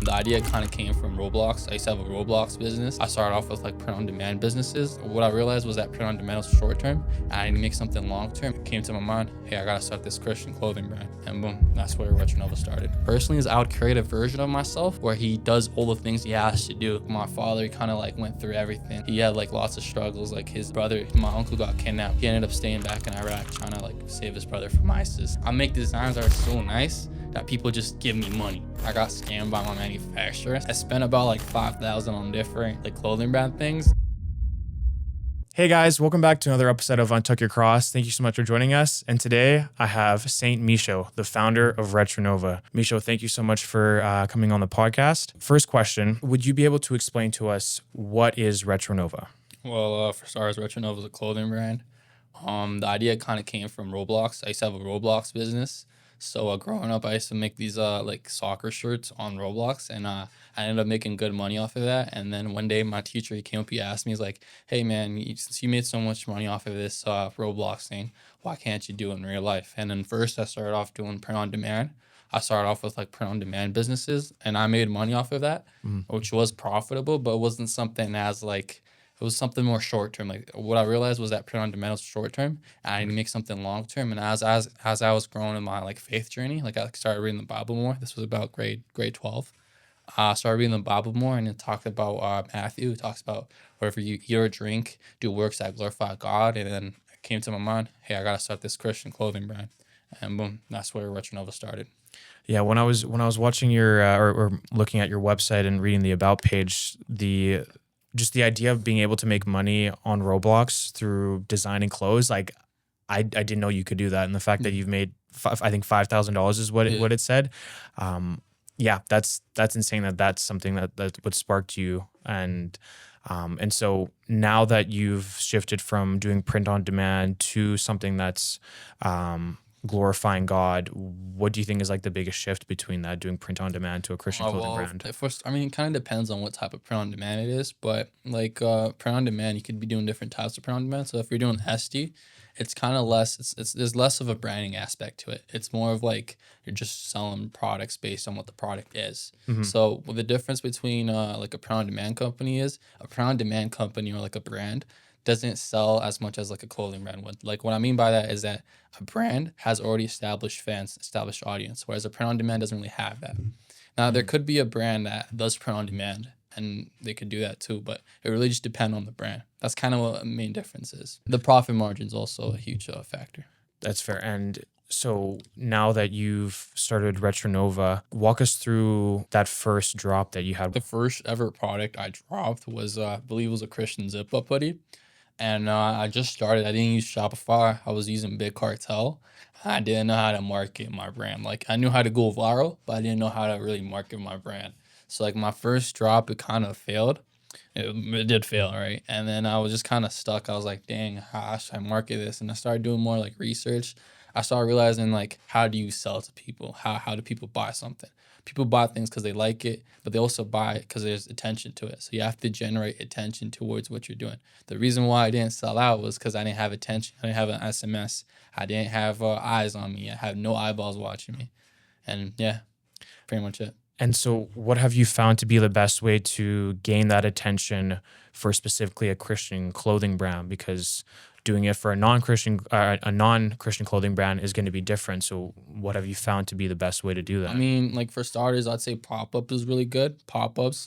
The idea kind of came from Roblox. I used to have a Roblox business. I started off with like print-on-demand businesses. What I realized was that print-on-demand was short-term, and I need to make something long-term. It came to my mind, hey, I gotta start this Christian clothing brand, and boom, that's where RetroNova started. Personally, is I would create a version of myself where he does all the things he has to do. My father, he kind of like went through everything. He had like lots of struggles. Like his brother, my uncle got kidnapped. He ended up staying back in Iraq trying to like save his brother from ISIS. I make designs that are so nice that people just give me money. I got scammed by my manufacturer. I spent about like $5,000 on different like clothing brand things. Hey guys, welcome back to another episode of Untuck Your Cross. Thank you so much for joining us. And today I have Saint Misho, the founder of RetroNova. Misho, thank you so much for coming on the podcast. First question, would you be able to explain to us what is RetroNova? Well, for starters, RetroNova is a clothing brand. The idea kind of came from Roblox. I used to have a Roblox business. So growing up, I used to make these like soccer shirts on Roblox, and I ended up making good money off of that. And then one day, my teacher, he came up, he asked me, he's like, "Hey man, since you made so much money off of this Roblox thing, why can't you do it in real life?" And then first, I started off doing print on demand. I started off with like print on demand businesses, and I made money off of that, which was profitable, but it wasn't something as like. It was something more short term. Like what I realized was that print on demand was short term, and I need to make something long term. And as I was growing in my like faith journey, like I started reading the Bible more. This was about grade 12. I started reading the Bible more, and it talked about Matthew. It talks about whatever you eat or drink, do works that glorify God. And then it came to my mind, hey, I gotta start this Christian clothing brand, and boom, that's where RetroNova started. Yeah, when I was watching your or looking at your website and reading the about page, just the idea of being able to make money on Roblox through designing clothes, like I didn't know you could do that. And the fact that you've made, I think $5,000 is what it said. Yeah, that's insane. That's something that what sparked you. And so now that you've shifted from doing print on demand to something that's glorifying God, what do you think is like the biggest shift between that, doing print on demand to a Christian clothing brand? At first, I mean, it kind of depends on what type of print on demand it is, but like print on demand, you could be doing different types of print on demand. So if you're doing SD, it's kind of less. It's there's less of a branding aspect to it. It's more of like you're just selling products based on what the product is. So the difference between like a print on demand company is a print on demand company or like a brand doesn't sell as much as like a clothing brand would. Like what I mean by that is that a brand has already established fans, established audience, whereas a print on demand doesn't really have that. Now there could be a brand that does print on demand and they could do that too, but it really just depends on the brand. That's kind of what the main difference is. The profit margin is also a huge factor. That's fair. And so now that you've started RetroNova, walk us through that first drop that you had. The first ever product I dropped was, I believe it was a Christian zip-up hoodie. And I just started. I didn't use Shopify. I was using Big Cartel. I didn't know how to market my brand. Like I knew how to go viral, but I didn't know how to really market my brand. So like my first drop, it kind of failed. It did fail, right? And then I was just kind of stuck. I was like, dang, how should I market this? And I started doing more like research. I started realizing like, how do you sell to people? How do people buy something? People buy things because they like it, but they also buy it because there's attention to it. So you have to generate attention towards what you're doing. The reason why I didn't sell out was because I didn't have attention. I didn't have an SMS. I didn't have eyes on me. I had no eyeballs watching me. And yeah, pretty much it. And so what have you found to be the best way to gain that attention for specifically a Christian clothing brand? Because doing it for a non-Christian clothing brand is going to be different. So what have you found to be the best way to do that? I mean, like for starters, I'd say pop-up is really good. Pop-ups,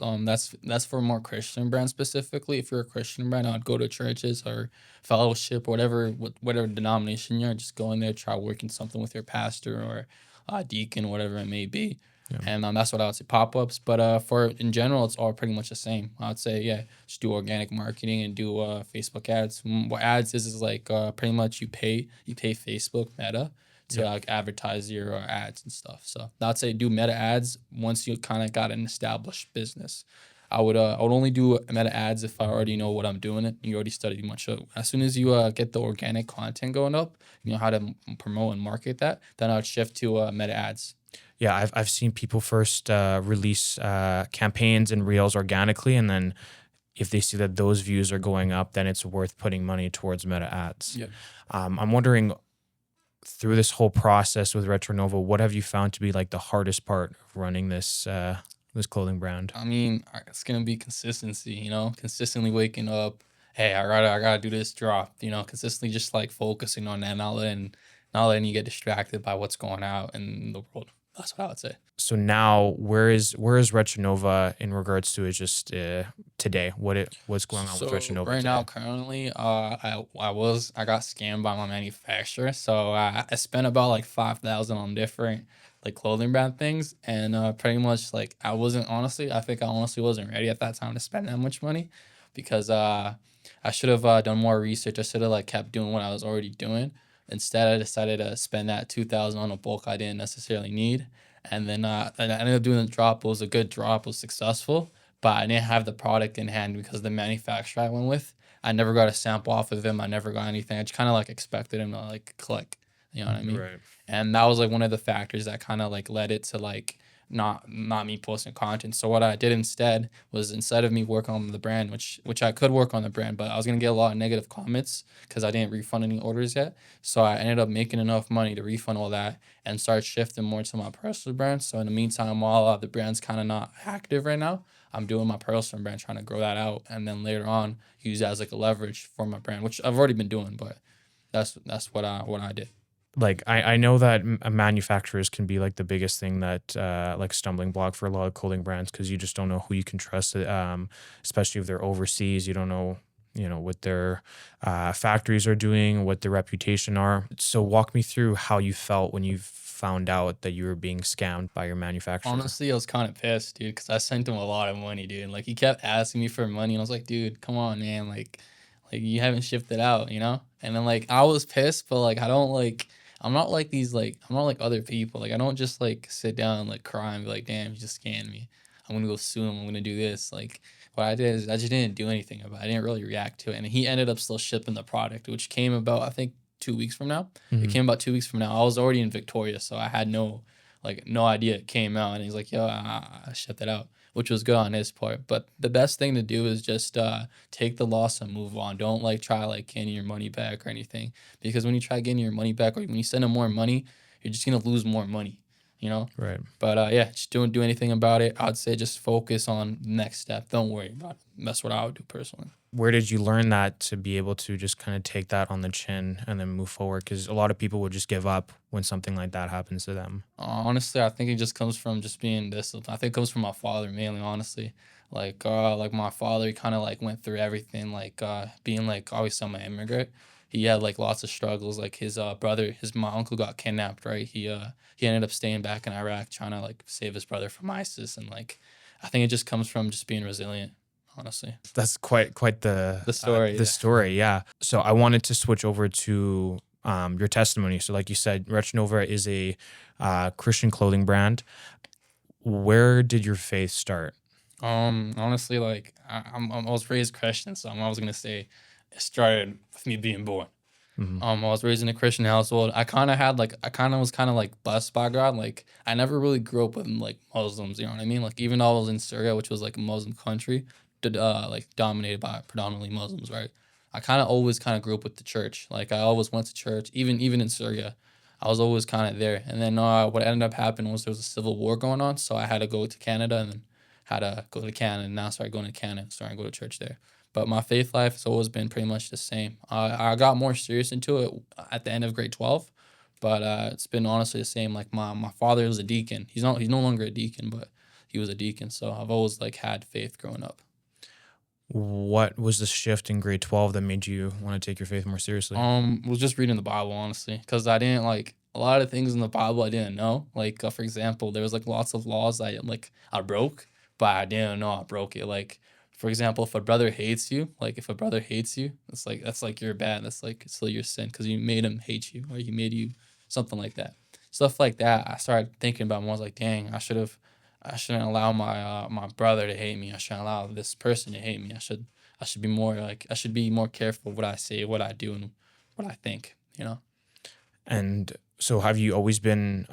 that's for more Christian brands specifically. If you're a Christian brand, I'd go to churches or fellowship or whatever denomination you're. Just go in there, try working something with your pastor or deacon, whatever it may be. Yeah. And that's what I would say, pop-ups. But for in general, it's all pretty much the same. I would say, yeah, just do organic marketing and do Facebook ads. What ads is like pretty much you pay Facebook Meta to like advertise your ads and stuff. So I'd say do Meta ads once you kind of got an established business. I would only do Meta ads if I already know what I'm doing it. You already studied much. So as soon as you get the organic content going up, you know how to promote and market that, then I would shift to Meta ads. Yeah, I've seen people first release campaigns and reels organically, and then if they see that those views are going up, then it's worth putting money towards Meta ads. Yeah. I'm wondering, through this whole process with RetroNova, what have you found to be like the hardest part of running this this clothing brand? I mean, it's gonna be consistency, you know, consistently waking up. Hey, I gotta do this drop, you know, consistently just like focusing on that, not letting you get distracted by what's going out in the world. That's what I would say. So now, where is RetroNova in regards to it? Just today, what's going on with So RetroNova right now, today? currently, I got scammed by my manufacturer. So I spent about like 5,000 on different like clothing brand things, and pretty much like I think I honestly wasn't ready at that time to spend that much money, because I should have done more research. I should have like kept doing what I was already doing. Instead, I decided to spend that 2,000 on a bulk I didn't necessarily need, and I ended up doing the drop. It was a good drop. It was successful, but I didn't have the product in hand because the manufacturer I went with, I never got a sample off of him. I never got anything. I just kind of like expected him to like click. You know what I mean? Right. And that was like one of the factors that kind of like led it to like not me posting content. So what I did instead was, instead of me working on the brand, which I could work on the brand, but I was gonna get a lot of negative comments because I didn't refund any orders yet. So I ended up making enough money to refund all that and start shifting more to my personal brand. So in the meantime, while the brand's kind of not active right now, I'm doing my personal brand, trying to grow that out, and then later on use that as like a leverage for my brand, which I've already been doing. But that's what I did. Like I know that manufacturers can be like the biggest thing that like stumbling block for a lot of clothing brands, because you just don't know who you can trust. Especially if they're overseas, you don't know, what their factories are doing, what their reputation are. So walk me through how you felt when you found out that you were being scammed by your manufacturer. Honestly, I was kind of pissed, dude, because I sent him a lot of money, dude. Like he kept asking me for money, and I was like, dude, come on, man, like you haven't shipped it out, you know? And then like I was pissed, but like I don't like I'm not like these like I'm not like other people. Like I don't just like sit down and like cry and be like, damn, you just scanned me. I'm gonna go sue him. I'm gonna do this. Like what I did is I just didn't do anything about it. I didn't really react to it, and he ended up still shipping the product, which came about I think 2 weeks from now. It Hmm. came about 2 weeks from now. I was already in Victoria, so I had no idea it came out, and he's like, yo, I shipped it out, which was good on his part. But the best thing to do is just take the loss and move on. Don't like try like getting your money back or anything, because when you try getting your money back, or when you send them more money, you're just gonna lose more money, you know. Right. But yeah, just don't do anything about it. I'd say just focus on the next step. Don't worry about it. That's what I would do personally. Where did you learn that to be able to just kind of take that on the chin and then move forward? Because a lot of people would just give up when something like that happens to them. Honestly, I think it just comes from just being disciplined. I think it comes from my father mainly, honestly. Like my father, he kind of like went through everything, being like always I'm an immigrant. He had like lots of struggles. Like his my uncle got kidnapped, right? He ended up staying back in Iraq trying to like save his brother from ISIS, and like I think it just comes from just being resilient, honestly. That's quite the The story, the yeah. story, yeah. So I wanted to switch over to your testimony. So, like you said, RetroNova is a Christian clothing brand. Where did your faith start? Honestly, like I was raised Christian, so I was gonna say it started with me being born. Hmm. I was raised in a Christian household. I kind of was kind of like blessed by God. Like I never really grew up with like Muslims. You know what I mean? Like even though I was in Syria, which was like a Muslim country, like dominated by predominantly Muslims, right? I kind of always kind of grew up with the church. Like I always went to church, even in Syria. I was always kind of there. And then what ended up happening was there was a civil war going on, so I had to go to Canada, and then had to go to Canada, and now I started going to Canada, starting to go to church there. But my faith life has always been pretty much the same. I got more serious into it at the end of grade 12, but it's been honestly the same. Like my father was a deacon. He's no longer a deacon, but he was a deacon. So I've always like had faith growing up. What was the shift in grade 12 that made you want to take your faith more seriously? Was just reading the Bible, honestly, because I didn't like a lot of things in the Bible I didn't know. Like for example, there was like lots of laws I broke, but I didn't know I broke it. Like for example, if a brother hates you, it's like that's like you're bad. That's like it's still your sin because you made him hate you, or he made you something like that. Stuff like that. I started thinking about more. I was like, dang, I shouldn't allow my brother to hate me. I shouldn't allow this person to hate me. I should be more careful what I say, what I do, and what I think. You know. And so have you always been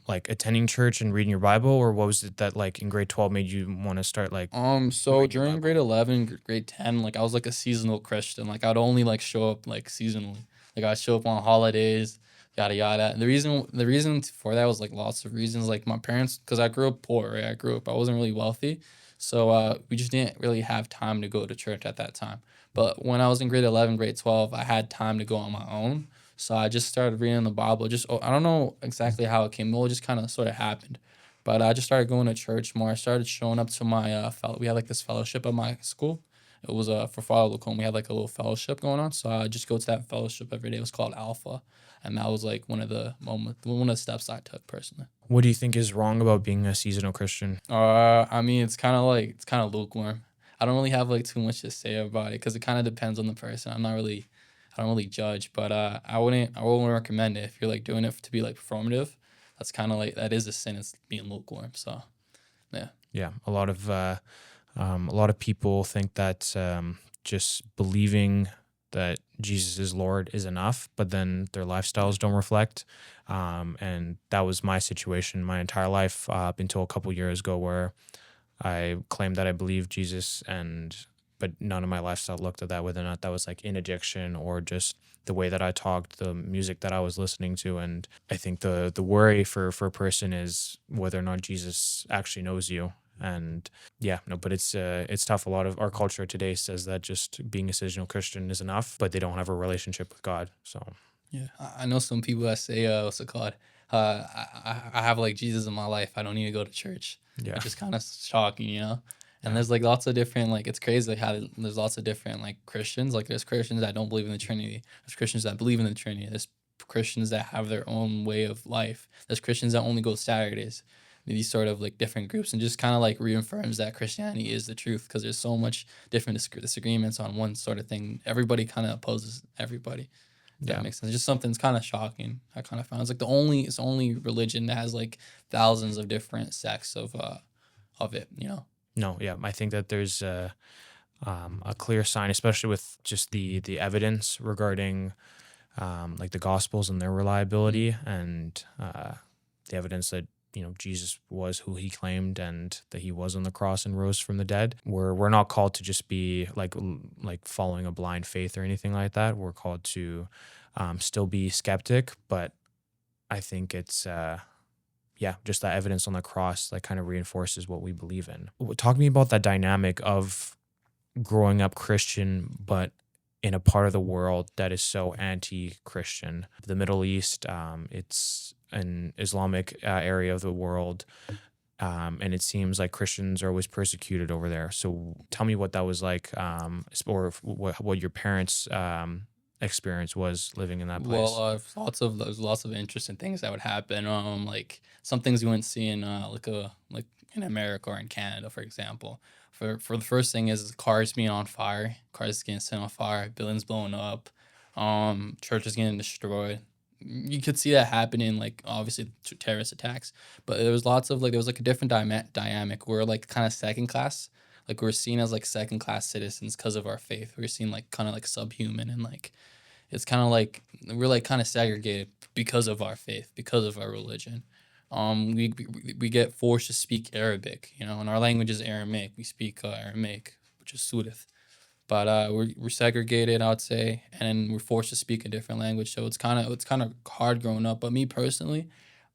like attending church and reading your Bible, or what was it that like in grade 12 made you want to start like So reading your during Bible? grade 11, grade 10, like I was like a seasonal Christian. Like I'd only like show up like seasonally. Like I'd show up on holidays. yada yada. The reason for that was like lots of reasons. Like my parents, because I grew up poor, right? I wasn't really wealthy, so we just didn't really have time to go to church at that time. But when I was in grade 11, grade 12, I had time to go on my own. So I just started reading the Bible. Just I don't know exactly how it came. Well, it just kind of sort of happened. But I just started going to church more. I started showing up to my fellow. We had like this fellowship at my school. It was for Father Lacombe. We had like a little fellowship going on. So I just go to that fellowship every day. It was called Alpha, and that was like one of the steps I took personally. What do you think is wrong about being a seasonal Christian? I mean, it's kind of lukewarm. I don't really have like too much to say about it because it kind of depends on the person. I don't really judge, but I wouldn't recommend it if you're like doing it to be like performative. That's kind of like that is a sin. It's being lukewarm. So yeah. Yeah, a lot of people think that just believing that Jesus is Lord is enough, but then their lifestyles don't reflect. And that was my situation my entire life up until a couple years ago, where I claimed that I believed Jesus, and but none of my lifestyle looked at that. Whether or not that was like in addiction or just the way that I talked, the music that I was listening to. And I think the worry for a person is whether or not Jesus actually knows you. And yeah, no, but it's tough. A lot of our culture today says that just being a seasonal Christian is enough, but they don't have a relationship with God. So Yeah, I know some people that say, what's it called? I have like Jesus in my life. I don't need to go to church, yeah, which is kind of shocking, you know? And yeah, there's like lots of different, like, it's crazy like, how there's lots of different like Christians. Like, there's Christians that don't believe in the Trinity, there's Christians that believe in the Trinity, there's Christians that have their own way of life, there's Christians that only go Saturdays. These sort of like different groups, and just kind of like reaffirms that Christianity is the truth because there's so much different disagreements on one sort of thing. Everybody kind of opposes everybody. That yeah. makes sense. Just something that's kind of shocking. I kind of found it's like it's the only religion that has like thousands of different sects of it. You know. No, yeah. I think that there's a clear sign, especially with just the evidence regarding like the Gospels and their Mm. reliability, and the evidence that Jesus was who he claimed, and that he was on the cross and rose from the dead. We're not called to just be like following a blind faith or anything like that. We're called to still be skeptic, but I think it's yeah, just that evidence on the cross like kind of reinforces what we believe in. Talk to me about that dynamic of growing up Christian, but in a part of the world that is so anti-Christian. The Middle East, it's an Islamic area of the world, and it seems like Christians are always persecuted over there. So tell me what that was like, or what your parents' experience was living in that Well, place. there's lots of interesting things that would happen. Like some things you wouldn't see in like in America or in Canada, for example. For the first thing is cars being on fire, cars getting set on fire, buildings blowing up, churches getting destroyed. You could see that happening, like obviously terrorist attacks, but there was like a different dynamic. We're like kind of second class, like we're seen as like second class citizens because of our faith. We're seen like kind of like subhuman, and like it's kind of like we're like kind of segregated because of our faith, because of our religion. We get forced to speak Arabic, you know, and our language is Aramaic. We speak Aramaic, which is Sudith. But we're segregated, I'd say, and we're forced to speak a different language. So it's kind of hard growing up. But me personally,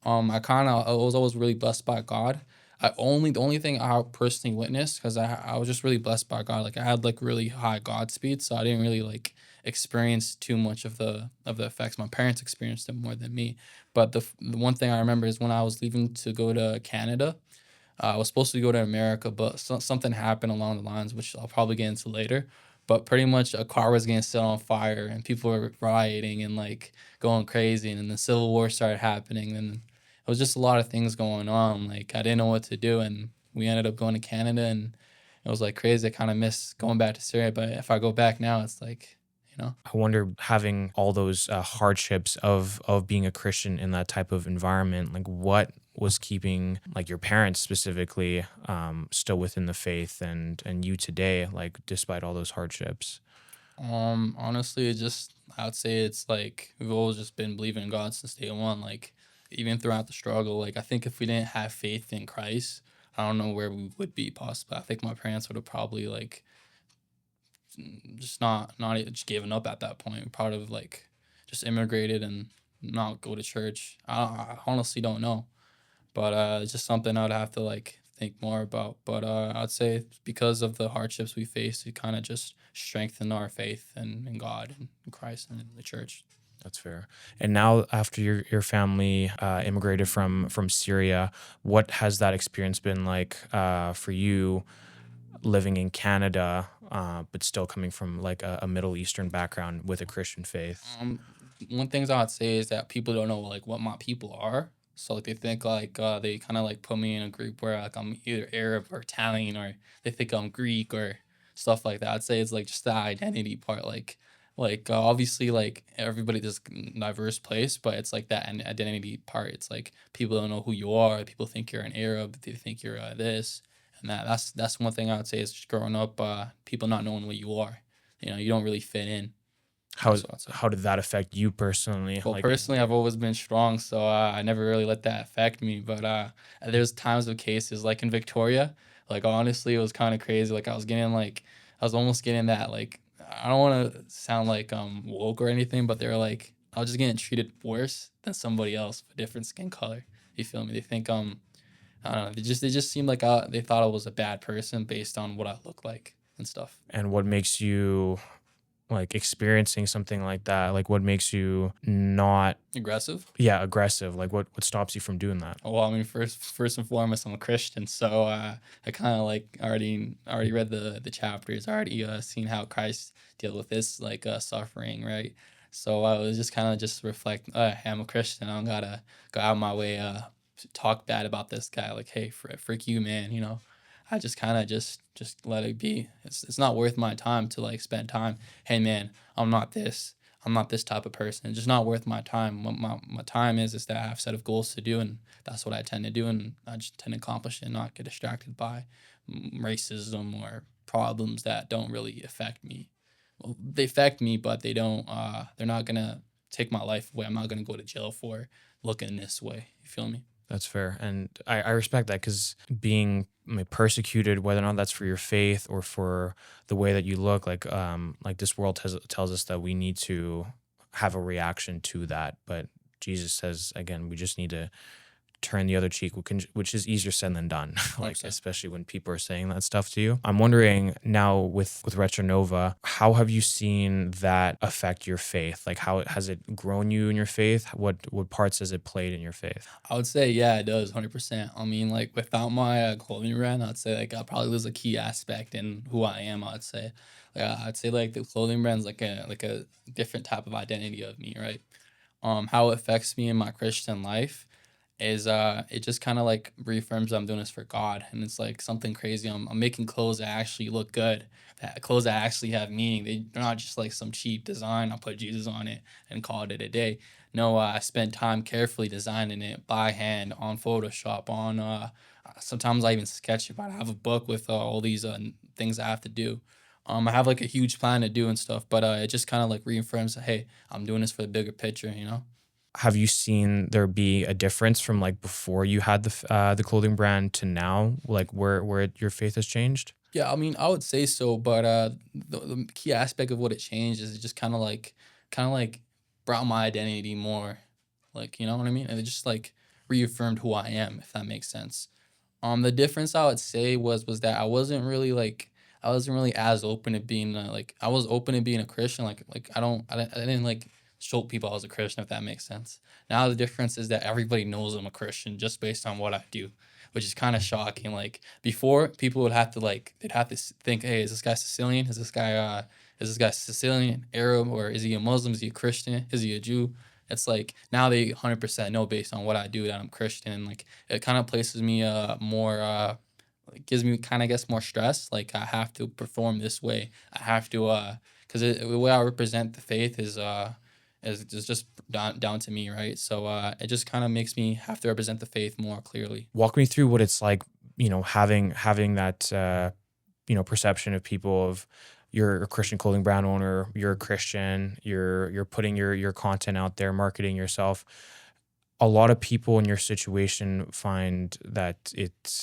I was always really blessed by God. The only thing I personally witnessed, because I was just really blessed by God. Like I had like really high God speed, so I didn't really like experience too much of the effects. My parents experienced it more than me. But the one thing I remember is when I was leaving to go to Canada. I was supposed to go to America, but something happened along the lines, which I'll probably get into later. But pretty much a car was getting set on fire, and people were rioting and like going crazy, and then the Civil War started happening, and it was just a lot of things going on. Like I didn't know what to do, and we ended up going to Canada, and it was like crazy. I kind of miss going back to Syria, but if I go back now, it's like, you know. I wonder, having all those hardships of being a Christian in that type of environment, like what was keeping like your parents specifically still within the faith, and you today, like despite all those hardships. Honestly, it just I would say it's like we've always just been believing in God since day one. Like even throughout the struggle, like I think if we didn't have faith in Christ, I don't know where we would be possibly. I think my parents would have probably like just not just given up at that point. Probably have like just immigrated and not go to church. I honestly don't know, but it's just something I'd have to like think more about. But I'd say because of the hardships we face, it kind of just strengthened our faith in God and in Christ and in the church. That's fair. And now, after your family immigrated from Syria, what has that experience been like for you, living in Canada, but still coming from like a Middle Eastern background with a Christian faith? Um, One things I'd say is that people don't know like what my people are. So like they think like they kind of like put me in a group where like I'm either Arab or Italian, or they think I'm Greek or stuff like that. I'd say it's like just the identity part. Obviously like everybody does diverse place, but it's like that identity part. It's like people don't know who you are. People think you're an Arab. They think you're this and that. That's one thing I would say is just growing up. People not knowing what you are. You know, you don't really fit in. How That's what I'd say. how did that affect you personally? Well, Like, personally, I've always been strong, so I never really let that affect me. But there's times of cases like in Victoria, like honestly, it was kind of crazy. Like I was almost getting that like I don't want to sound like woke or anything, but they're like I was just getting treated worse than somebody else with a different skin color. You feel me? They think I don't know. They just seemed like they thought I was a bad person based on what I look like and stuff. and what makes you like experiencing something like that? Like, what makes you not, Aggressive. yeah, aggressive? Like, what stops you from doing that? Well, I mean, first and foremost, I'm a Christian, so I kind of like already read the chapters, already seen how Christ dealt with this like suffering, right? So I was just kind of just reflect. Hey, I'm a Christian. I don't gotta go out of my way to talk bad about this guy. Like, hey, frick you, man. You know, I just kind of just let it be. It's not worth my time to like spend time. Hey, man, I'm not this. I'm not this type of person. It's just not worth my time. What my time is that I have a set of goals to do, and that's what I tend to do, and I just tend to accomplish it and not get distracted by racism or problems that don't really affect me. Well, they affect me, but they don't. They're not gonna take my life away. I'm not gonna go to jail for looking this way. You feel me? That's fair. And I respect that because being like, persecuted, whether or not that's for your faith or for the way that you look, like this world tells us that we need to have a reaction to that. But Jesus says, again, we just need to turn the other cheek, which is easier said than done. Like, 100%. especially when people are saying that stuff to you. I'm wondering now with RetroNova, how have you seen that affect your faith? Like, how has it grown you in your faith? What parts has it played in your faith? I would say yeah, it does 100%. I mean, like without my clothing brand, I'd say like I probably lose a key aspect in who I am. I'd say like the clothing brand's like a different type of identity of me, right? How it affects me in my Christian life is it just kind of like reaffirms that I'm doing this for God, and it's like something crazy. I'm making clothes that actually look good, that clothes that actually have meaning. They're not just like some cheap design. I put Jesus on it and called it a day. No, I spent time carefully designing it by hand on Photoshop. On sometimes I even sketch it. But I have a book with all these things I have to do. I have like a huge plan to do and stuff, but it just kind of like reaffirms, that, hey, I'm doing this for the bigger picture, you know? Have you seen there be a difference from like before you had the clothing brand to now, like where your faith has changed? Yeah, I mean, I would say so, but the key aspect of what it changed is it just kind of like brought my identity more, like you know what I mean, and it just like reaffirmed who I am, if that makes sense. The difference I would say was that I wasn't really as open to being like I was open to being a Christian, like I didn't like show people I was a Christian, if that makes sense. Now the difference is that everybody knows I'm a Christian just based on what I do, which is kind of shocking. Like before, people would have to like they'd have to think, hey, is this guy Sicilian? Is this guy Sicilian, Arab, or is he a Muslim? Is he a Christian? Is he a Jew? It's like now they 100% know based on what I do that I'm Christian, and like it kind of places me more it gives me kind of guess more stress. Like I have to perform this way. I have to because the way I represent the faith is just down to me, right? So it just kind of makes me have to represent the faith more clearly. Walk me through what it's like, having that perception of people of you're a Christian clothing brand owner, you're a Christian, you're putting your content out there, marketing yourself. a lot of people in your situation find that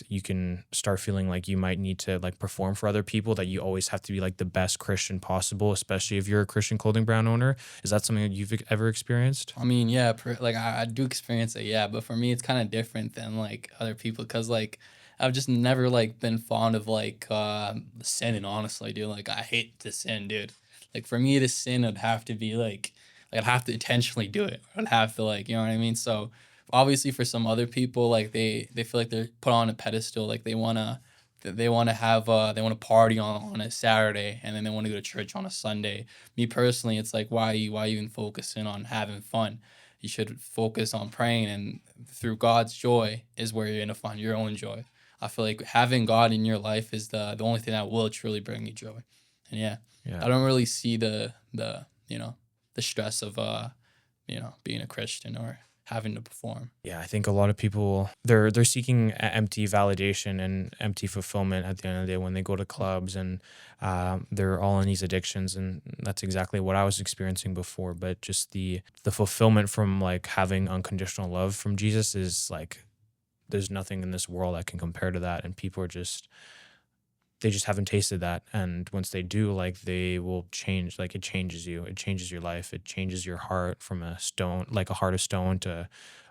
you can start feeling like you might need to like perform for other people, that you always have to be like the best Christian possible, especially if you're a Christian clothing brand owner. Is that something that you've ever experienced? I mean, yeah, like I do experience it, yeah, but for me, it's kind of different than like other people because like I've just never like been fond of like sinning. Honestly, dude, like I hate to sin, dude. Like for me to sin, it'd have to be like I'd have to intentionally do it. I'd have to like, you know what I mean. So obviously, for some other people, like they feel like they're put on a pedestal, like they want to have they want to party on a Saturday and then they want to go to church on a Sunday. Me personally, it's like why even focusing on having fun? You should focus on praying, and through God's joy is where you're gonna find your own joy. I feel like having God in your life is the only thing that will truly bring you joy. And yeah, Yeah. I don't really see the the stress of being a Christian or having to perform. Yeah, I think a lot of people they're seeking empty validation and empty fulfillment at the end of the day when they go to clubs, and they're all in these addictions, and that's exactly what I was experiencing before. But just the fulfillment from like having unconditional love from Jesus is like there's nothing in this world that can compare to that, and people are just they just haven't tasted that, and once they do, like they will change. Like it changes you, it changes your life, it changes your heart from a stone, like a heart of stone, to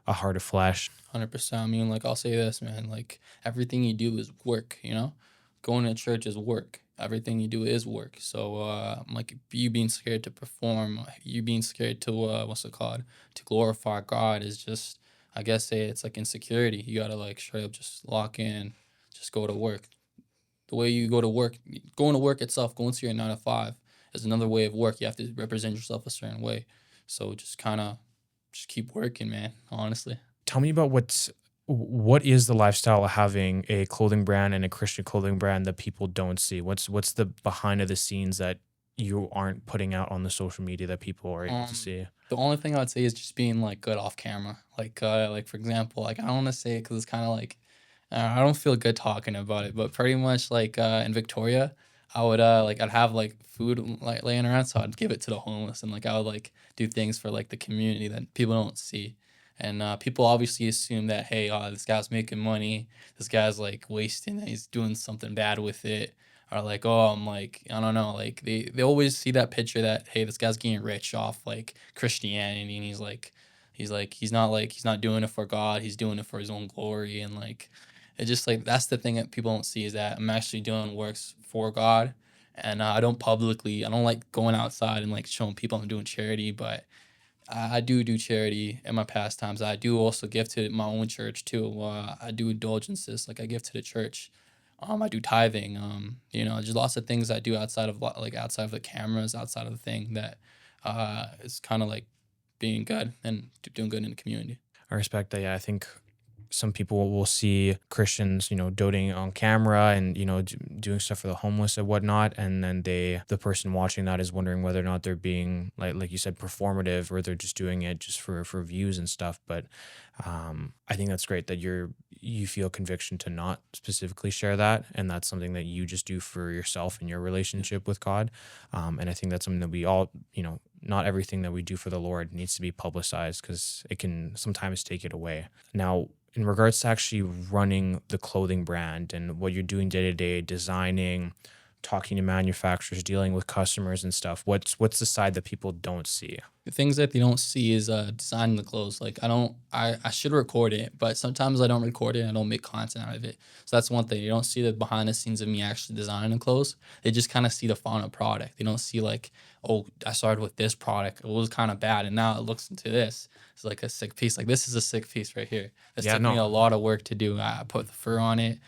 a heart of flesh. 100%. I mean, like I'll say this, man. Like everything you do is work. Going to church is work. Everything you do is work. So, like you being scared to perform, you being scared to what's it called, to glorify God is just, I guess, it's like insecurity. You gotta like straight up just lock in, just go to work. The way you go to work, going to work itself, going to your 9 to 5 is another way of work. You have to represent yourself a certain way. So just kind of just keep working, man. Honestly. Tell me about what is the lifestyle of having a clothing brand and a Christian clothing brand that people don't see? What's the behind of the scenes that you aren't putting out on the social media that people are able to Um, see? the only thing I would say is just being like good off camera. Like for example, like I don't want to say it because it's kind of like I don't feel good talking about it, but pretty much like in Victoria, I would like I'd have like food like laying around, so I'd give it to the homeless, and like I would like do things for like the community that people don't see. And people obviously assume that hey, this guy's making money, this guy's like wasting, he's doing something bad with it, or like oh I'm like I don't know, like they always see that picture that hey this guy's getting rich off like Christianity, and he's not doing it for God, he's doing it for his own glory, and like it's just like that's the thing that people don't see is that I'm actually doing works for God, and I don't like going outside and like showing people I'm doing charity, but I do charity in my pastimes. I do also give to my own church too. I do indulgences, like I give to the church. I do tithing. Just lots of things I do outside of like outside of the cameras, outside of the thing that is kind of like being good and doing good in the community. I respect that. Yeah, I think some people will see Christians, doting on camera and doing stuff for the homeless and whatnot, and then the person watching that is wondering whether or not they're being like you said performative, or they're just doing it just for views and stuff. But I think that's great that you feel conviction to not specifically share that, and that's something that you just do for yourself and your relationship with God. And I think that's something that we all, not everything that we do for the Lord needs to be publicized because it can sometimes take it away. Now, in regards to actually running the clothing brand and what you're doing day to day, designing, talking to manufacturers, dealing with customers and stuff, what's the side that people don't see? The things that they don't see is designing the clothes. Like I should record it, but sometimes I don't record it and I don't make content out of it. So that's one thing. You don't see the behind the scenes of me actually designing the clothes. They just kind of see the final product. They don't see like, oh, I started with this product. It was kind of bad and now it looks into this. It's like a sick piece. Like this is a sick piece right here. This Yeah, took me no. a lot of work to do. I put the fur on it.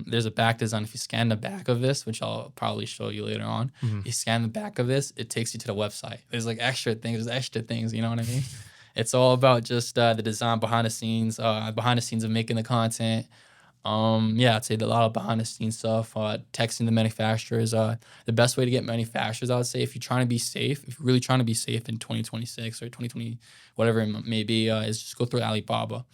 There's a back design. If you scan the back of this, which I'll probably show you later on, Mhm. you scan the back of this, it takes you to the website. There's like there's extra things, you know what I mean? It's all about just the design behind the scenes of making the content. Yeah, I'd say a lot of behind the scenes stuff, texting the manufacturers. The best way to get manufacturers, I would say, if you're trying to be safe, if you're really trying to be safe in 2026 or 2020, whatever it may be, is just go through Alibaba.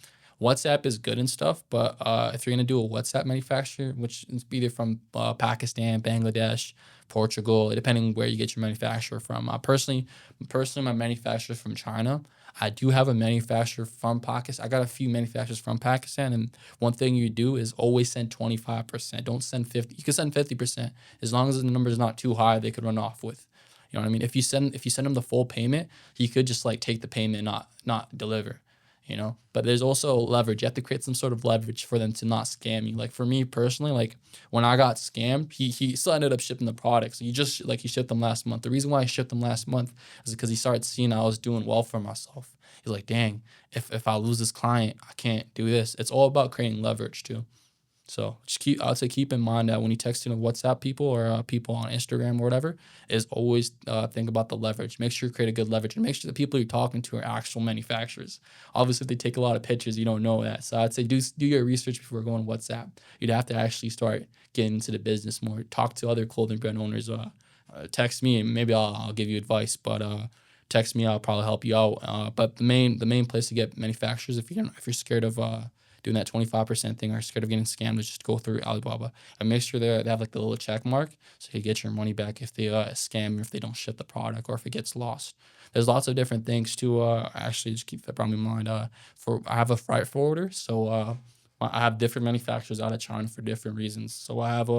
WhatsApp is good and stuff, but if you're gonna do a WhatsApp manufacturer, which is either from Pakistan, Bangladesh, Portugal, depending where you get your manufacturer from. Personally, my manufacturer from China. I do have a manufacturer from Pakistan. I got a few manufacturers from Pakistan, and one thing you do is always send 25%. Don't send 50. You can send 50% as long as the number is not too high. They could run off with. You know what I mean? If you send them the full payment, he could just like take the payment, not deliver. But there's also leverage. You have to create some sort of leverage for them to not scam you. Like for me personally, like when I got scammed, he still ended up shipping the products. He shipped them last month. The reason why I shipped them last month is because he started seeing I was doing well for myself. He's like, dang, if I lose this client, I can't do this. It's all about creating leverage too. So I would say keep in mind that when you text WhatsApp people or people on Instagram or whatever, is always think about the leverage. Make sure you create a good leverage and make sure the people you're talking to are actual manufacturers. Obviously, if they take a lot of pictures, you don't know that. So I'd say do your research before going WhatsApp. You'd have to actually start getting into the business more. Talk to other clothing brand owners. Text me and maybe I'll give you advice, but text me, I'll probably help you out. But the main place to get manufacturers, if you're scared of doing that 25% thing or scared of getting scammed, is just go through Alibaba and make sure they have like the little check mark so you get your money back if they scam, if they don't ship the product or if it gets lost. There's lots of different things to actually just keep that probably in mind. I have a freight forwarder, so I have different manufacturers out of China for different reasons. So I have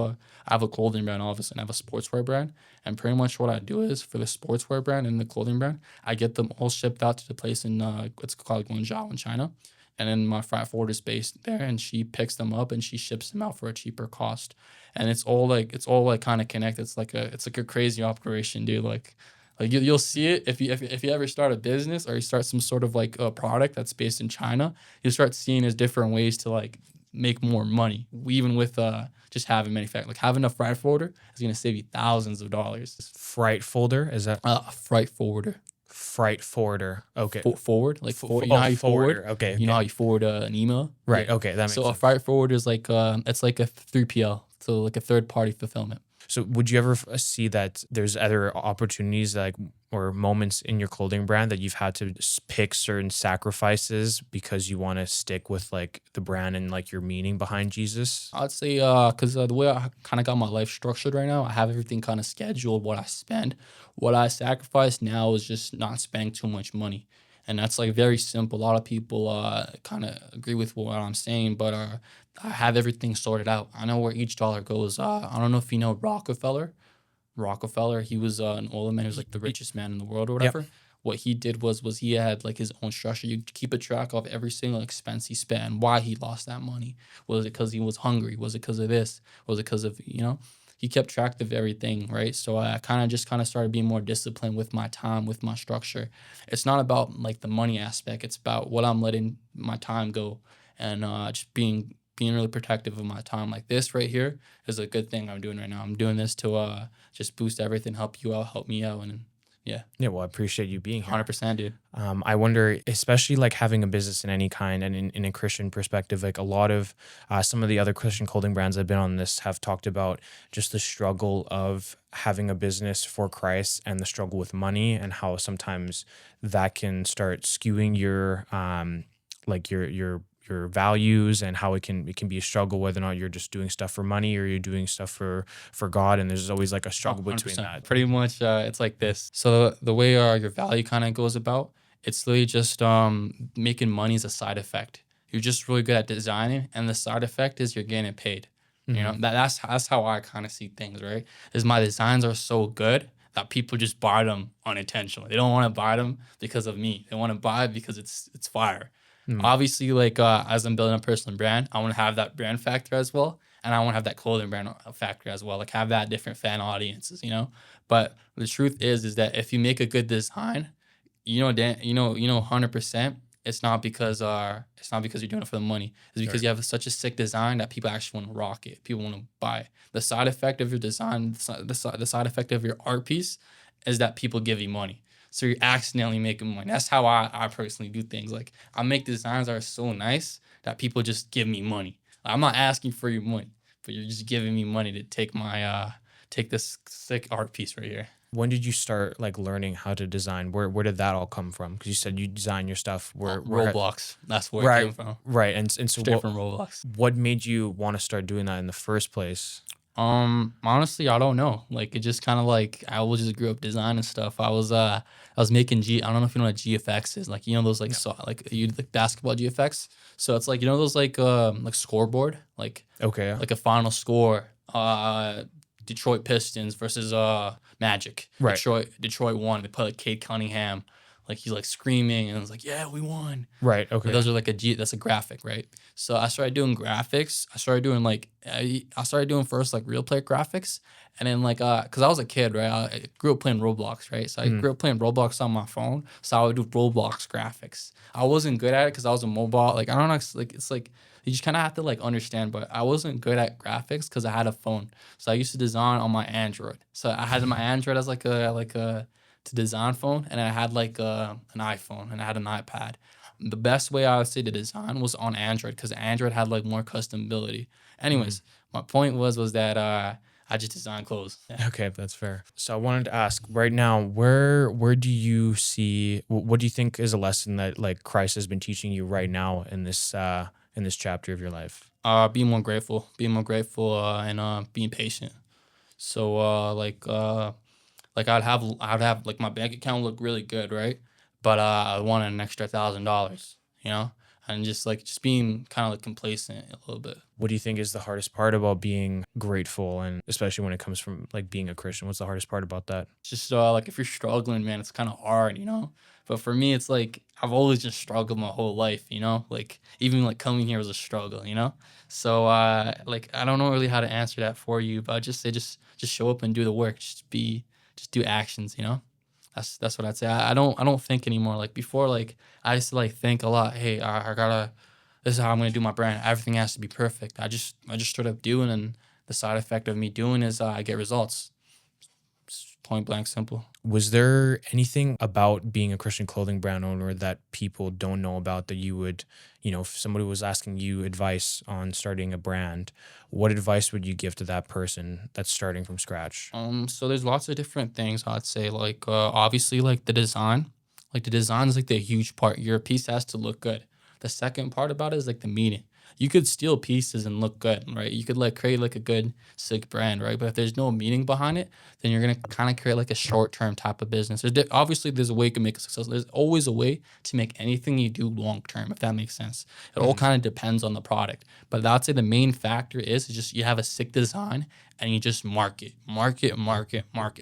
a clothing brand, obviously, and I have a sportswear brand. And pretty much what I do is for the sportswear brand and the clothing brand, I get them all shipped out to the place in what's called Guangzhou in China. And then my freight forwarder is based there, and she picks them up and she ships them out for a cheaper cost. And it's all like kind of connected. It's like a crazy operation, dude. Like you'll see it if you ever start a business or you start some sort of like a product that's based in China, you'll start seeing there's different ways to like make more money, even with just having manufacturing. Like having a freight forwarder is gonna save you thousands of dollars. Freight folder, is that Freight forwarder. freight forwarder? Okay. Forward, like you know how you forward. Okay. You know how you forward an email. Right. Yeah. Okay. That makes So sense. a freight forwarder is like it's like a 3PL, so like a third party fulfillment. So would you ever see that there's other opportunities like or moments in your clothing brand that you've had to pick certain sacrifices because you want to stick with like the brand and like your meaning behind Jesus? I'd say because the way I kind of got my life structured right now, I have everything kind of scheduled. What I spend, what I sacrifice now is just not spending too much money, and that's like very simple. A lot of people kind of agree with what I'm saying, but I have everything sorted out. I know where each dollar goes. I don't know if you know Rockefeller. Rockefeller, he was an oil man. He was like the richest man in the world or Yep. whatever. What he did was he had like his own structure. You keep a track of every single expense he spent and why he lost that money. Was it because he was hungry? Was it because of this? Was it because of He kept track of everything, right? So I kind of started being more disciplined with my time, with my structure. It's not about like the money aspect. It's about what I'm letting my time go, and just being really protective of my time. Like this right here is a good thing I'm doing right now. I'm doing this to just boost everything, help you out, help me out, and yeah, Yeah, well, I appreciate you being here. 100%, dude. I wonder, especially like having a business in any kind and in a Christian perspective, like a lot of some of the other Christian clothing brands that have been on this have talked about just the struggle of having a business for Christ and the struggle with money and how sometimes that can start skewing your like your values and how it can be a struggle whether or not you're just doing stuff for money or you're doing stuff for God, and there's always like a struggle between 100%. that. Pretty much, it's like this. So the way your value kind of goes about, it's literally just making money as a side effect. You're just really good at designing, and the side effect is you're getting paid. That's how I kind of see things, right? Is my designs are so good that people just buy them unintentionally. They don't want to buy them because of me. They want to buy it because it's fire. Obviously, like as I'm building a personal brand, I want to have that brand factor as well, and I want to have that clothing brand factor as well. Like have that different fan audiences, But the truth is that if you make a good design, Dan, 100%. It's not because you're doing it for the money. It's because you have such a sick design that people actually want to rock it. People want to buy it. The side effect of your design, the side effect of your art piece, is that people give you money. So you're accidentally making money. That's how I personally do things. Like I make designs that are so nice that people just give me money. I'm not asking for your money, but you're just giving me money to take my take this sick art piece right here. When did you start like learning how to design? Where did that all come from? Because you said you design your stuff. Roblox. That's where it Right, came from. right, and so Straight from Roblox. what made you want to start doing that in the first place? Honestly, I don't know. Like it just kind of like I was just grew up designing stuff. I was making I don't know if you know what GFX is. Like you know those like No. like you like basketball GFX. So it's like you know those like scoreboard Okay, yeah. like a final score. Detroit Pistons versus Magic. Right, Detroit won. They put like Cade Cunningham, like he's like screaming and it's like yeah we won. right. But Okay, those are like that's a graphic, right? So I started doing graphics. I started doing like I started doing first like real play graphics, and then like cause I was a kid, right? I grew up playing Roblox, right? So I Mhm. grew up playing Roblox on my phone. So I would do Roblox graphics. I wasn't good at it because I was a mobile. Like I don't know, it's like you just kind of have to like understand. But I wasn't good at graphics because I had a phone. So I used to design on my Android. So I had my Android as like a to design phone, and I had like an iPhone and I had an iPad. The best way I would say to design was on Android because Android had like more customability. Mhm. Anyways, my point was that I just design clothes. Yeah. Okay, that's fair. So I wanted to ask right now, where do you see what do you think is a lesson that like Christ has been teaching you right now in this chapter of your life? Being more grateful, and being patient. So like I'd have like my bank account look really good, right? But I wanted an extra $1,000, you know, and just being kind of like complacent a little bit. What do you think is the hardest part about being grateful, and especially when it comes from like being a Christian? What's the hardest part about that? Just like if you're struggling, man, it's kind of hard, you know. But for me, it's like I've always just struggled my whole life, you know. Like even like coming here was a struggle, you know. So like I don't know really how to answer that for you, but I just say just show up and do the work. Just do actions, you know. That's what I'd say. I don't think anymore. Like before, like I used to like think a lot. Hey, I gotta. This is how I'm gonna do my brand. Everything has to be perfect. I just started doing, and the side effect of me doing is I get results. It's point blank simple. Was there anything about being a Christian clothing brand owner that people don't know about that you would, if somebody was asking you advice on starting a brand, what advice would you give to that person that's starting from scratch? So there's lots of different things I'd say. Like obviously, like the design. Like the design is like the huge part. Your piece has to look good. The second part about it is like the meaning. You could steal pieces and look good, right? You could like create like a good sick brand, right? But if there's no meaning behind it, then you're gonna kind of create like a short term type of business. Obviously there's a way to make it successful. There's always a way to make anything you do long term, if that makes sense. It all Mhm. kind of depends on the product. But I'd say the main factor is just you have a sick design and you just market.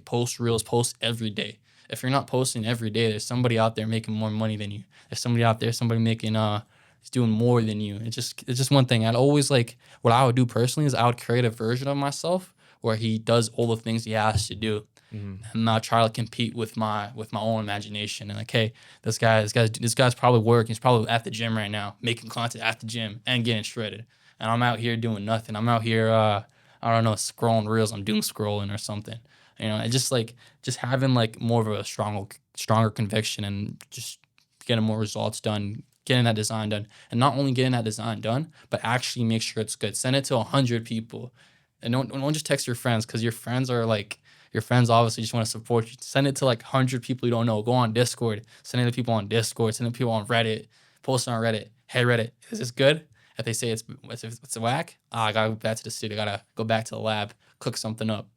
Post reels, post every day. If you're not posting every day, there's somebody out there making more money than you. There's somebody out there, somebody making is doing more than you. It's just one thing. I'd always like what I would do personally is I would create a version of myself where he does all the things he has to do, Mhm. and not try to compete with my own imagination. And like, hey, this guy's probably working. He's probably at the gym right now, making content at the gym and getting shredded. And I'm out here doing nothing. I'm out here I don't know, scrolling reels. I'm doom scrolling or something. You know, and just having like more of a stronger conviction and just getting more results done, getting that design done, and not only getting that design done, but actually make sure it's good. Send it to 100 people, and don't just text your friends because your friends obviously just want to support you. Send it to like 100 people you don't know. Go on Discord. Send it to people on Discord. Send it to people on Reddit. Post it on Reddit. Hey Reddit, is this good? If they say it's a whack, I gotta go back to the studio. Gotta go back to the lab, cook something up,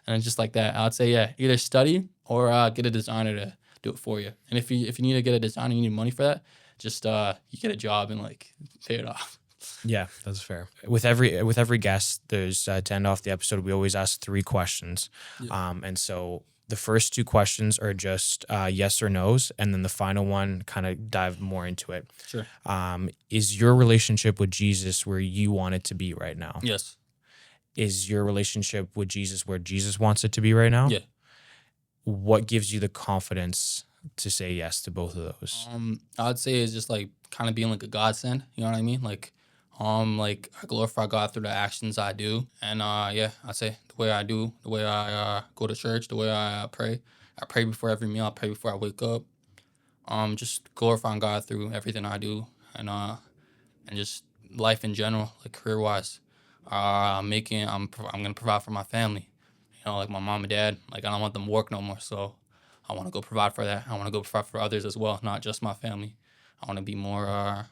and it's just like that. I'd say yeah, either study or get a designer to do it for you. And if you need to get a designer, you need money for that. Just you get a job and like pay it off. Yeah, that's fair. With every guest, there's to end off the episode, we always ask three questions, Yeah. and so the first two questions are just yes or no's, and then the final one kind of dive more into it. Sure. Is your relationship with Jesus where you want it to be right now? Yes. Is your relationship with Jesus where Jesus wants it to be right now? Yeah. What gives you the confidence to say yes to both of those? I'd say it's just like kind of being like a godsend. You know what I mean? Like I glorify God through the actions I do, and yeah, I'd say the way I do, the way I go to church, the way I pray. I pray before every meal. I pray before I wake up. Just glorifying God through everything I do, and just life in general, like career wise. I'm gonna provide for my family. like my mom and dad. Like I don't want them to work no more, so I want to go provide for that. I want to go provide for others as well, not just my family. I want to be more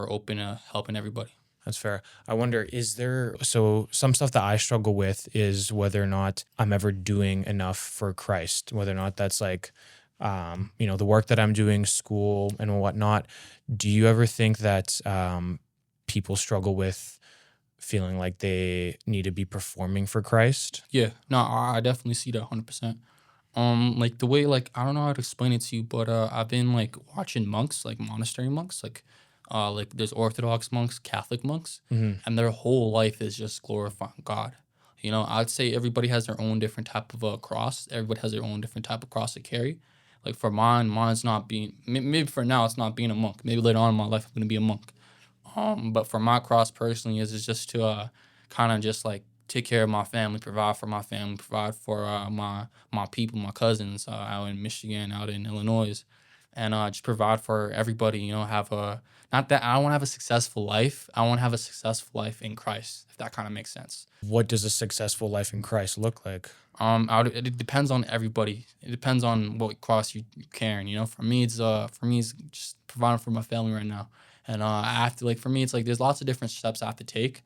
open to helping everybody. That's fair. I wonder, is there, so some stuff that I struggle with is whether or not I'm ever doing enough for Christ, whether or not that's like, the work that I'm doing, school and whatnot. Do you ever think that people struggle with feeling like they need to be performing for Christ? Yeah, no, I definitely see that 100%. Like the way, like I don't know how to explain it to you, but I've been like watching monks, like monastery monks, like there's Orthodox monks, Catholic monks, Hmm. and their whole life is just glorifying God. I'd say everybody has their own different type of cross. Everybody has their own different type of cross to carry. Like for mine's not being. Maybe for now it's not being a monk. Maybe later on in my life I'm gonna be a monk. But for my cross personally is just to kind of just like take care of my family, provide for my family, provide for my people, my cousins out in Michigan, out in Illinois, and just provide for everybody. Have a not that I want to have a successful life. I want to have a successful life in Christ, if that kind of makes sense. What does a successful life in Christ look like? It depends on everybody. It depends on what cross you're carrying. For me it's just providing for my family right now, and I have to like for me it's like there's lots of different steps I have to take.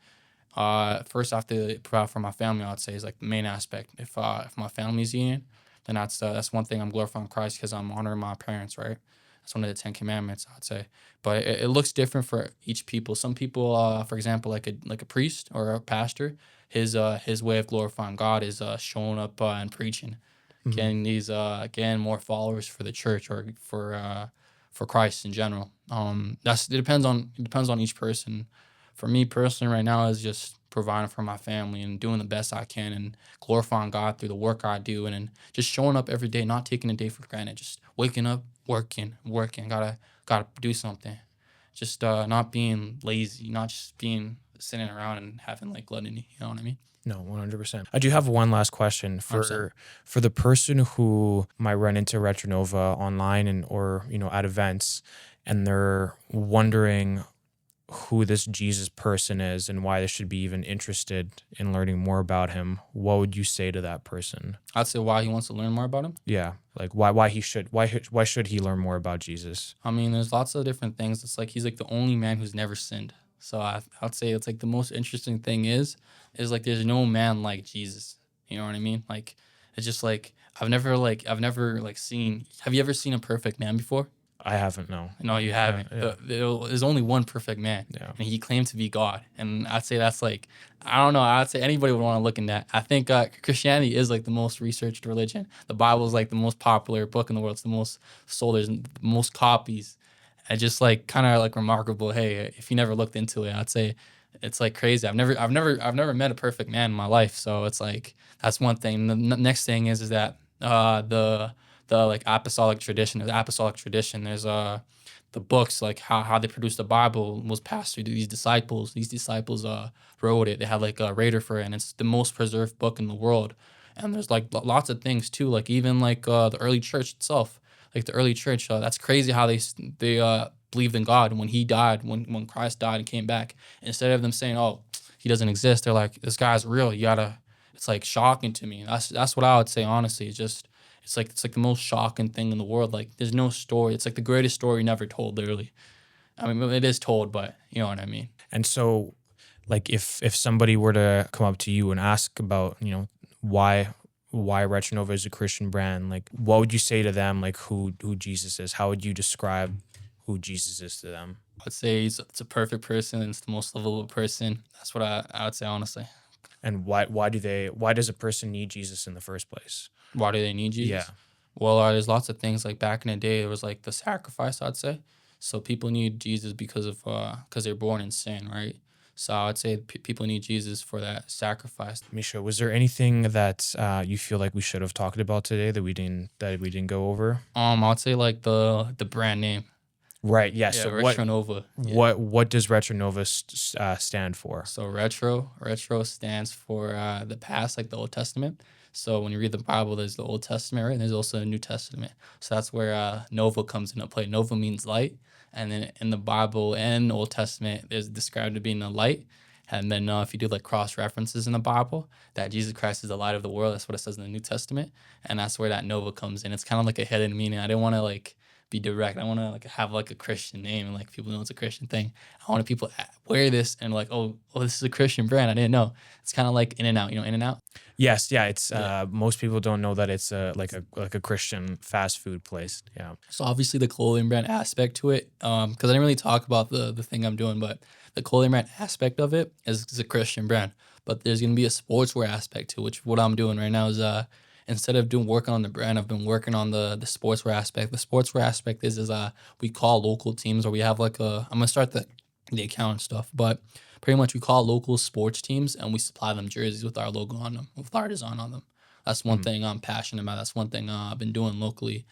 First I have to provide for my family. I'd say is like the main aspect. If my family's eating, then that's one thing I'm glorifying Christ because I'm honoring my parents, right? That's one of the 10 Commandments, I'd say. But it looks different for each people. Some people, for example, like a priest or a pastor, his way of glorifying God is showing up and preaching, Hmm. getting more followers for the church or for Christ in general. It depends on each person. For me personally, right now is just providing for my family and doing the best I can and glorifying God through the work I do and just showing up every day, not taking a day for granted, just waking up, working. Gotta do something. Just not being lazy, not just being sitting around and having like gluttony. You know what I mean? No, 100%. I do have one last question 100%. for the person who might run into Retronova online and or at events, and they're wondering who this Jesus person is and why they should be even interested in learning more about him. What would you say to that person? I'd say why he wants to learn more about him. Yeah, like why should he learn more about Jesus? I mean, there's lots of different things. It's like he's like the only man who's never sinned. So I'd say it's like the most interesting thing is like there's no man like Jesus. You know what I mean? Like it's just like I've never seen. Have you ever seen a perfect man before? I haven't, no. No, you haven't. Yeah. There's only one perfect man, Yeah. and he claimed to be God. And I'd say that's like, I don't know. I'd say anybody would want to look in that. I think Christianity is like the most researched religion. The Bible is like the most popular book in the world. It's the most sold. There's the most copies. And just like kind of like remarkable. Hey, if you never looked into it, I'd say it's like crazy. I've never met a perfect man in my life. So it's like that's one thing. The next thing is that the like apostolic tradition. There's the books like how they produced the Bible was passed through these disciples. These disciples wrote it. They had like a rater for it, and it's the most preserved book in the world. And there's like lots of things too, like even like the early church itself, like the early church. That's crazy how they believed in God when He died, when Christ died and came back. Instead of them saying, "Oh, He doesn't exist," they're like, "This guy's real." You gotta. It's like shocking to me. That's what I would say honestly. It's like the most shocking thing in the world. Like there's no story. It's like the greatest story never told, literally. I mean, it is told, but you know what I mean. And so, like, if somebody were to come up to you and ask about, why Retronova is a Christian brand, like, what would you say to them, like, who Jesus is? How would you describe who Jesus is to them? I'd say it's a perfect person. And it's the most lovable person. That's what I would say honestly. And why does a person need Jesus in the first place? Why do they need Yeah. Jesus? Well, there's lots of things. Like back in the day, it was like the sacrifice. I'd say so. People need Jesus because they're born in sin, right? So I'd say people need Jesus for that sacrifice. Misho, was there anything that you feel like we should have talked about today that we didn't go over? I'd say like the brand name. Right. Yeah. Yeah, So RetroNova. Yeah. what does Retronova stand for? So retro stands for the past, like the Old Testament. So when you read the Bible, there's the Old Testament, right? And there's also a New Testament. So that's where Nova comes into play. Nova means light, and then in the Bible and Old Testament, there's described to being a light, And then if you do like cross references in the Bible, that Jesus Christ is the light of the world. That's what it says in the New Testament, and that's where that Nova comes in. It's kind of like a hidden meaning. I didn't want to like be direct. I want to like have like a Christian name and like people know it's a Christian thing. I want people to wear this and like, oh, this is a Christian brand. I didn't know. It's kind of like In and Out. You know In and Out. Yes, yeah. It's most people don't know that it's like a Christian fast food place. Yeah. So obviously the clothing brand aspect to it, because I didn't really talk about the thing I'm doing, but the clothing brand aspect of it is a Christian brand. But there's gonna be a sportswear aspect to it, which what I'm doing right now is instead of doing working on the brand, I've been working on the sportswear aspect. The sportswear aspect is we call local teams, or we have like I'm gonna start the account and stuff, but pretty much we call local sports teams and we supply them jerseys with our logo on them, with our design on them. That's one thing I'm passionate about. That's one thing I've been doing locally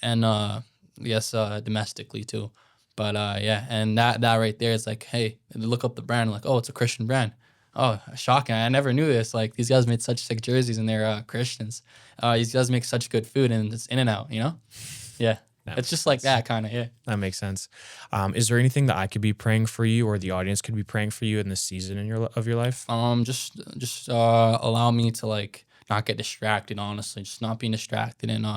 and yes, domestically too. But yeah, and that right there is like, hey, they look up the brand, like, oh, it's a Christian brand. Oh, shocking! I never knew this. Like these guys made such sick jerseys, and they're Christians. These guys make such good food, and it's In and Out. You know, yeah. It's just like that kind of, yeah. That makes sense. Is there anything that I could be praying for you, or the audience could be praying for you in this season of your life? Just allow me to like not get distracted. Honestly, just not being distracted and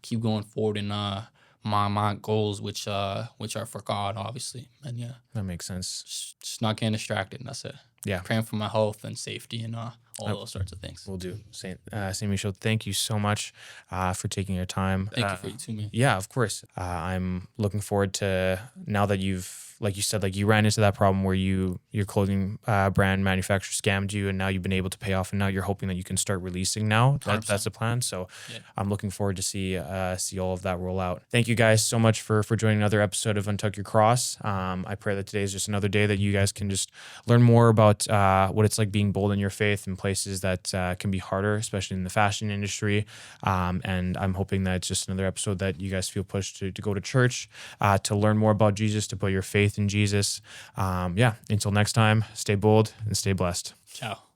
keep going forward in my goals, which are for God, obviously. And yeah, that makes sense. Just not getting distracted. And that's it. Yeah, praying for my health and safety and all those sorts of things. We'll do. Saint Misho, thank you so much for taking your time. Thank you for you too, man. Yeah, of course. I'm looking forward to now that you've, like you said, like you ran into that problem where your clothing brand manufacturer scammed you, and now you've been able to pay off, and now you're hoping that you can start releasing now. That's the plan. So yeah. I'm looking forward to see all of that roll out. Thank you guys so much for joining another episode of Untuck Your Cross. I pray that today is just another day that you guys can just learn more about what it's like being bold in your faith in places that can be harder, especially in the fashion industry. And I'm hoping that it's just another episode that you guys feel pushed to go to church, to learn more about Jesus, to put your faith in Jesus. Yeah, until next time, stay bold and stay blessed. Ciao.